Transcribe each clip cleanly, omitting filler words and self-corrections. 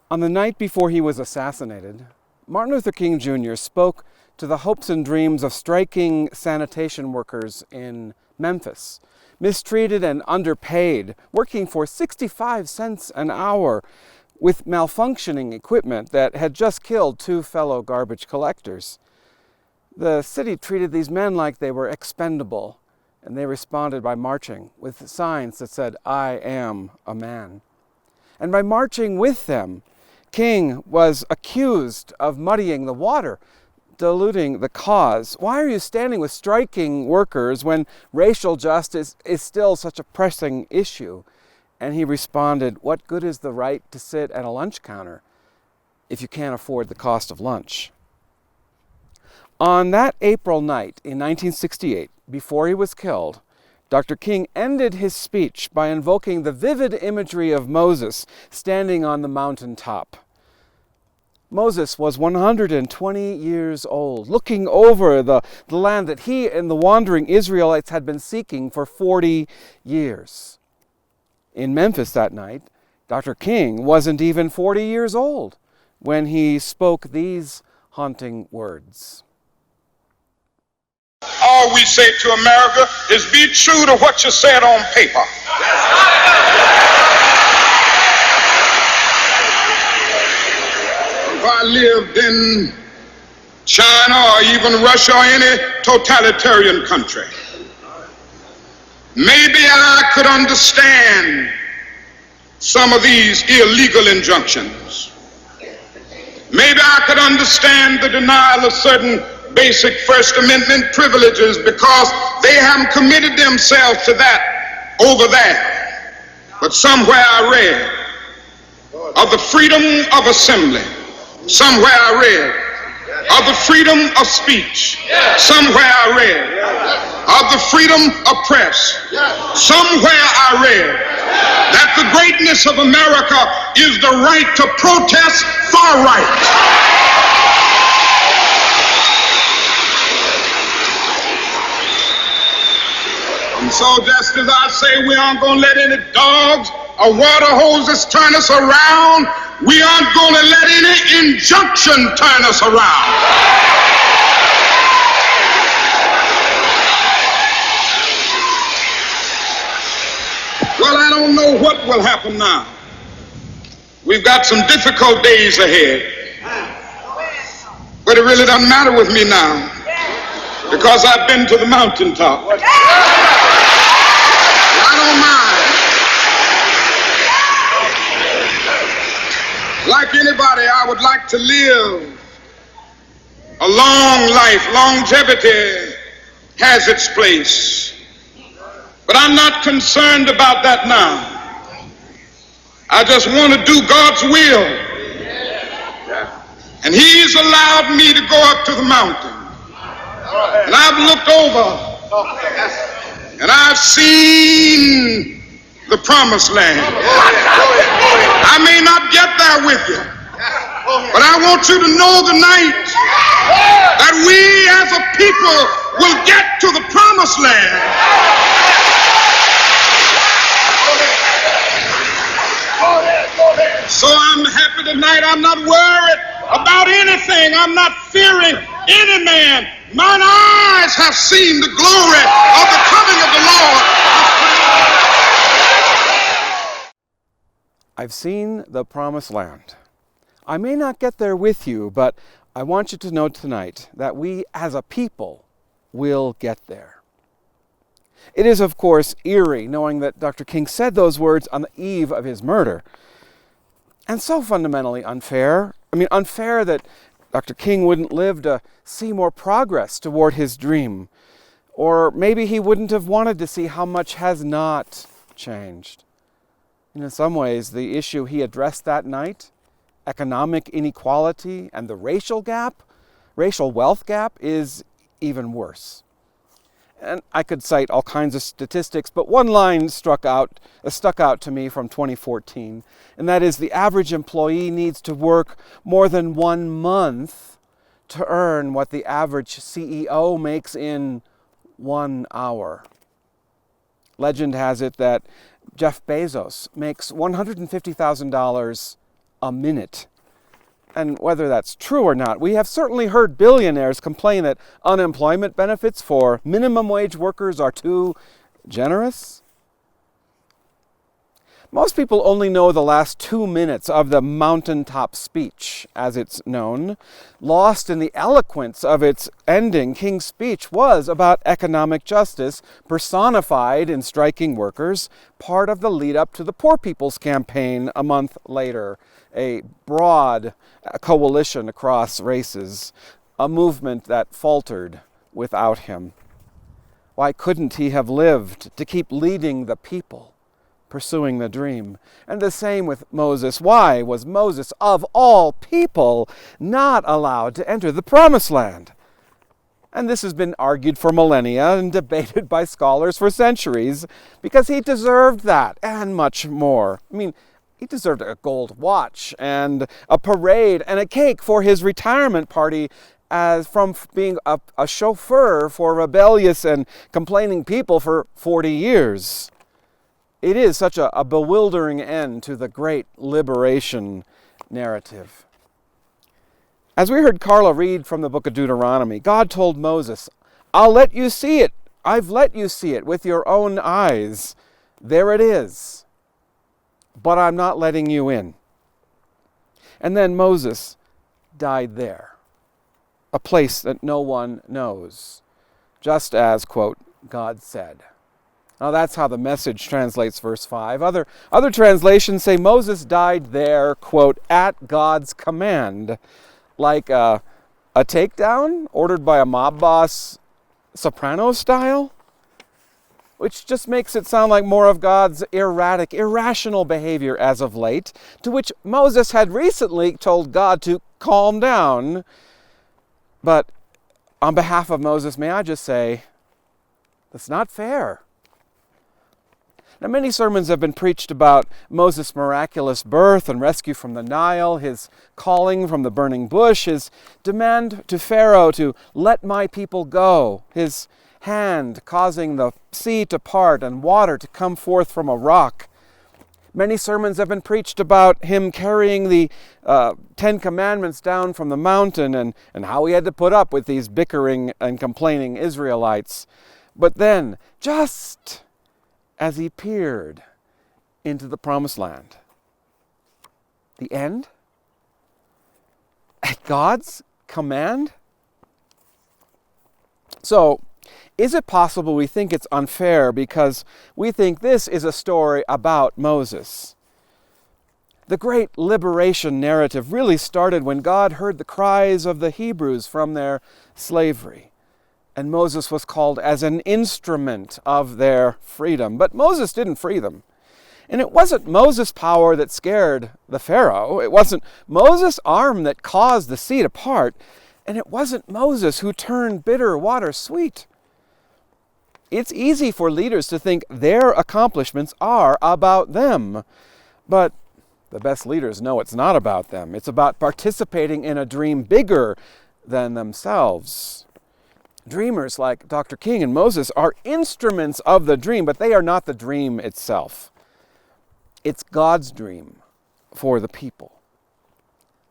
On the night before he was assassinated, Martin Luther King Jr. spoke to the hopes and dreams of striking sanitation workers in Memphis, mistreated and underpaid, working for 65 cents an hour with malfunctioning equipment that had just killed 2 fellow garbage collectors. The city treated these men like they were expendable, and they responded by marching with signs that said, "I am a man." And by marching with them, King was accused of muddying the water, diluting the cause. Why are you standing with striking workers when racial justice is still such a pressing issue? And he responded, "What good is the right to sit at a lunch counter if you can't afford the cost of lunch?" On that April night in 1968, before he was killed, Dr. King ended his speech by invoking the vivid imagery of Moses standing on the mountaintop. Moses was 120 years old, looking over the land that he and the wandering Israelites had been seeking for 40 years. In Memphis that night, Dr. King wasn't even 40 years old when he spoke these haunting words. All we say to America is be true to what you said on paper. If I lived in China or even Russia or any totalitarian country, maybe I could understand some of these illegal injunctions. Maybe I could understand the denial of certain basic First Amendment privileges because they haven't committed themselves to that over there. But somewhere I read of the freedom of assembly. Somewhere I read of the freedom of speech. Somewhere I read of the freedom of press. Somewhere I read that the greatness of America is the right to protest far right. And so just as I say we aren't going to let any dogs or water hoses turn us around, we aren't going to let any injunction turn us around. Well, I don't know what will happen now. We've got some difficult days ahead. But it really doesn't matter with me now because I've been to the mountaintop. I don't mind. Like anybody, I would like to live a long life. Longevity has its place. But I'm not concerned about that now. I just want to do God's will. And He's allowed me to go up to the mountain. And I've looked over and I've seen the promised land. I may not get there with you, but I want you to know tonight that we as a people will get to the promised land. So I'm happy tonight. I'm not worried about anything. I'm not fearing any man. Mine eyes have seen the glory of the coming of the Lord. I've seen the promised land. I may not get there with you, but I want you to know tonight that we as a people will get there. It is, of course, eerie knowing that Dr. King said those words on the eve of his murder. And so fundamentally unfair. Unfair that Dr. King wouldn't live to see more progress toward his dream. Or maybe he wouldn't have wanted to see how much has not changed. In some ways, the issue he addressed that night, economic inequality and the racial wealth gap, is even worse. And I could cite all kinds of statistics, but one line stuck out to me from 2014, and that is the average employee needs to work more than 1 month to earn what the average CEO makes in 1 hour. Legend has it that Jeff Bezos makes $150,000 a minute. And whether that's true or not, we have certainly heard billionaires complain that unemployment benefits for minimum wage workers are too generous. Most people only know the last 2 minutes of the mountaintop speech, as it's known. Lost in the eloquence of its ending, King's speech was about economic justice, personified in striking workers, part of the lead-up to the Poor People's Campaign a month later, a broad coalition across races, a movement that faltered without him. Why couldn't he have lived to keep leading the people, pursuing the dream? And the same with Moses. Why was Moses, of all people, not allowed to enter the Promised Land? And this has been argued for millennia and debated by scholars for centuries, because he deserved that and much more. I mean, he deserved a gold watch and a parade and a cake for his retirement party, as from being a chauffeur for rebellious and complaining people for 40 years. It is such a bewildering end to the great liberation narrative. As we heard Carla read from the book of Deuteronomy, God told Moses, "I'll let you see it. I've let you see it with your own eyes. There it is. But I'm not letting you in." And then Moses died there, a place that no one knows, just as, quote, God said. Now that's how the Message translates verse 5. Other translations say Moses died there, quote, at God's command, like a takedown ordered by a mob boss, Soprano style, which just makes it sound like more of God's erratic, irrational behavior as of late, to which Moses had recently told God to calm down. But on behalf of Moses, may I just say, that's not fair. Now, many sermons have been preached about Moses' miraculous birth and rescue from the Nile, his calling from the burning bush, his demand to Pharaoh to let my people go, his hand causing the sea to part and water to come forth from a rock. Many sermons have been preached about him carrying the 10 Commandments down from the mountain and how he had to put up with these bickering and complaining Israelites. But then, just as he peered into the Promised Land, the end? At God's command? So, is it possible we think it's unfair because we think this is a story about Moses? The great liberation narrative really started when God heard the cries of the Hebrews from their slavery, and Moses was called as an instrument of their freedom. But Moses didn't free them. And it wasn't Moses' power that scared the Pharaoh. It wasn't Moses' arm that caused the sea to part. And it wasn't Moses who turned bitter water sweet. It's easy for leaders to think their accomplishments are about them. But the best leaders know it's not about them. It's about participating in a dream bigger than themselves. Dreamers like Dr. King and Moses are instruments of the dream, but they are not the dream itself. It's God's dream for the people.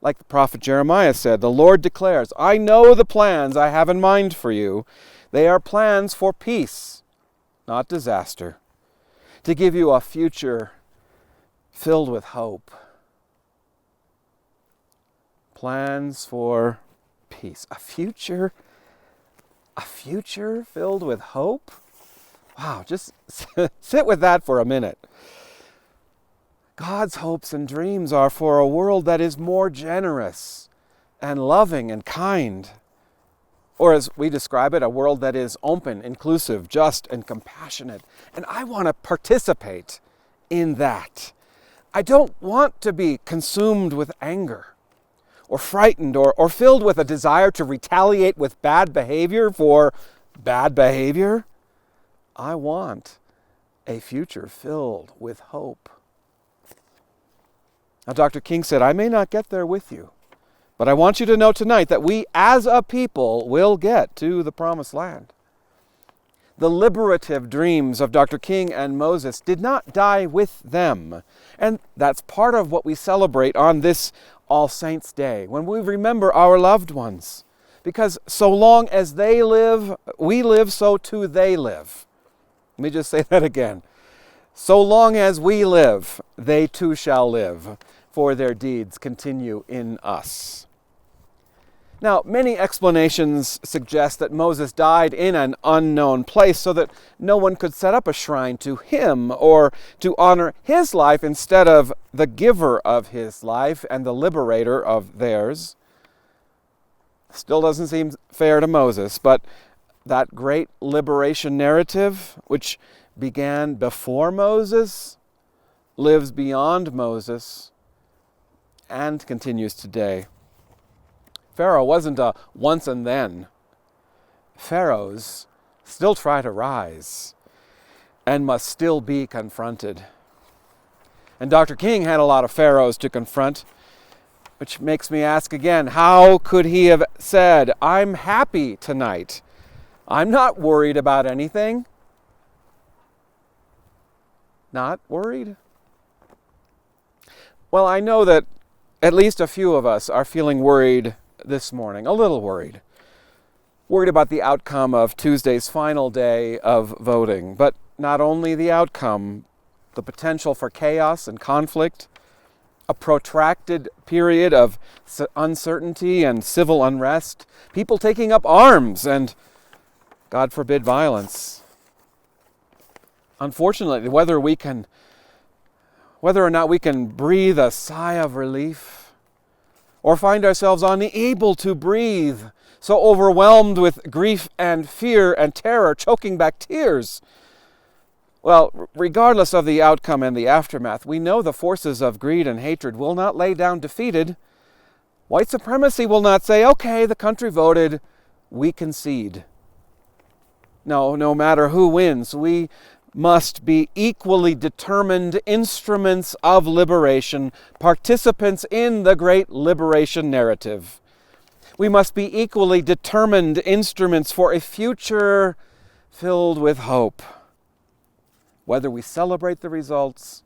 Like the prophet Jeremiah said, the Lord declares, I know the plans I have in mind for you. They are plans for peace, not disaster, to give you a future filled with hope. Plans for peace. A future filled with hope? Wow, just sit with that for a minute. God's hopes and dreams are for a world that is more generous and loving and kind. Or as we describe it, a world that is open, inclusive, just, and compassionate. And I want to participate in that. I don't want to be consumed with anger or frightened or filled with a desire to retaliate with bad behavior for bad behavior. I want a future filled with hope. Now, Dr. King said, I may not get there with you, but I want you to know tonight that we as a people will get to the Promised Land. The liberative dreams of Dr. King and Moses did not die with them. And that's part of what we celebrate on this All Saints' Day, when we remember our loved ones. Because so long as they live, we live, so too they live. Let me just say that again. So long as we live, they too shall live, for their deeds continue in us. Now, many explanations suggest that Moses died in an unknown place so that no one could set up a shrine to him or to honor his life instead of the giver of his life and the liberator of theirs. Still doesn't seem fair to Moses, but that great liberation narrative, which began before Moses, lives beyond Moses and continues today. Pharaoh wasn't a once and then. Pharaohs still try to rise and must still be confronted. And Dr. King had a lot of pharaohs to confront, which makes me ask again, how could he have said, "I'm happy tonight. I'm not worried about anything"? Not worried? Well, I know that at least a few of us are feeling worried this morning, a little worried. Worried about the outcome of Tuesday's final day of voting, but not only the outcome, the potential for chaos and conflict, a protracted period of uncertainty and civil unrest, people taking up arms and, God forbid, violence. Unfortunately, whether or not we can breathe a sigh of relief, or find ourselves unable to breathe, so overwhelmed with grief and fear and terror, choking back tears. Well, regardless of the outcome and the aftermath, we know the forces of greed and hatred will not lay down defeated. White supremacy will not say, "Okay, the country voted, we concede." No matter who wins, we must be equally determined instruments of liberation, participants in the great liberation narrative. We must be equally determined instruments for a future filled with hope, whether we celebrate the results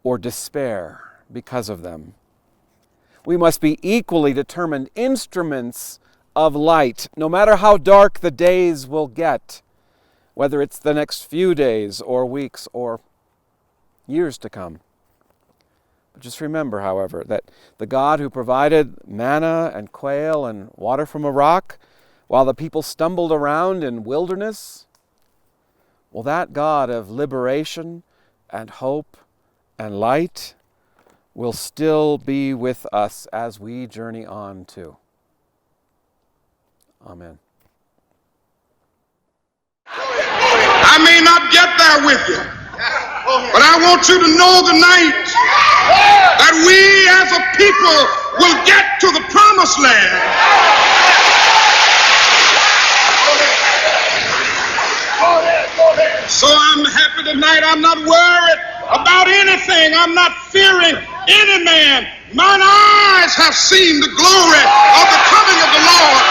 or despair because of them. We must be equally determined instruments of light, no matter how dark the days will get, whether it's the next few days or weeks or years to come. But just remember, however, that the God who provided manna and quail and water from a rock while the people stumbled around in wilderness, well, that God of liberation and hope and light will still be with us as we journey on too. Amen. I may not get there with you, but I want you to know tonight that we as a people will get to the promised land. So I'm happy tonight. I'm not worried about anything. I'm not fearing any man. Mine eyes have seen the glory of the coming of the Lord.